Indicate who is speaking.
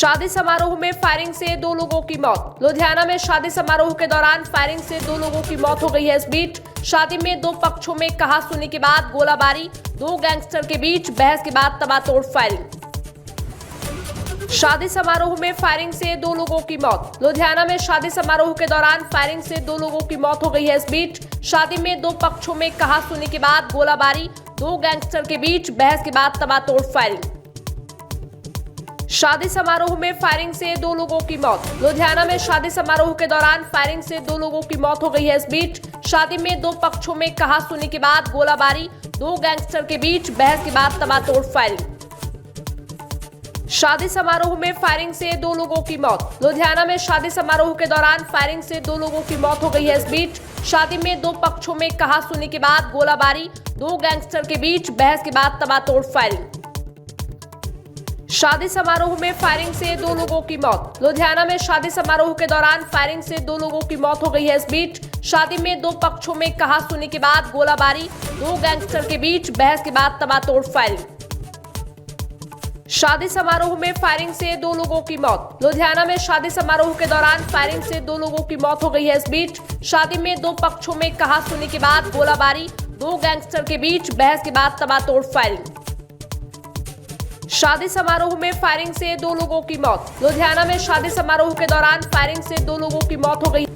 Speaker 1: शादी समारोह में फायरिंग से 2 लोगों की मौत। लुधियाना में शादी समारोह के दौरान फायरिंग से 2 लोगों की मौत हो गई है। इस बीच शादी में 2 पक्षों में कहा-सुनी के बाद गोलाबारी, 2 गैंगस्टर के बीच बहस के बाद तबातोड़ फायरिंग। शादी समारोह में फायरिंग से 2 लोगों की मौत। लुधियाना में शादी समारोह के दौरान फायरिंग से 2 लोगों की मौत हो गई है। इस बीच शादी में 2 पक्षों में कहा-सुनी के बाद गोलाबारी, 2 गैंगस्टर के बीच बहस के बाद तबातोड़ फायरिंग। शादी समारोह में फायरिंग से 2 लोगों की मौत। लुधियाना में शादी समारोह के दौरान फायरिंग से 2 लोगों की मौत हो गई है। इस बीच शादी में 2 पक्षों में कहा-सुनी के बाद गोलाबारी, 2 गैंगस्टर के बीच बहस के बाद तबातोड़ फायरिंग। शादी समारोह में फायरिंग से 2 लोगों की मौत। लुधियाना में शादी समारोह के दौरान फायरिंग से 2 लोगों की मौत हो गई है। इस बीच शादी में 2 पक्षों में कहा-सुनी के बाद गोलाबारी, 2 गैंगस्टर के बीच बहस के बाद तबातोड़ फायरिंग। शादी समारोह में फायरिंग से 2 लोगों की मौत। लुधियाना में शादी समारोह के दौरान फायरिंग से 2 लोगों की मौत हो गई है। इस बीच शादी में 2 पक्षों में कहा-सुनी के बाद गोलाबारी, 2 गैंगस्टर के बीच बहस के बाद तबातोड़ फायरिंग। शादी समारोह में फायरिंग से 2 लोगों की मौत। लुधियाना में शादी समारोह के दौरान फायरिंग से 2 लोगों की मौत हो गई है। इस बीच शादी में 2 पक्षों में कहा-सुनी के बाद गोलाबारी, 2 गैंगस्टर के बीच बहस के बाद तबातोड़ फायरिंग। शादी समारोह में फायरिंग से 2 लोगों की मौत। लुधियाना में शादी समारोह के दौरान फायरिंग से 2 लोगों की मौत हो गई।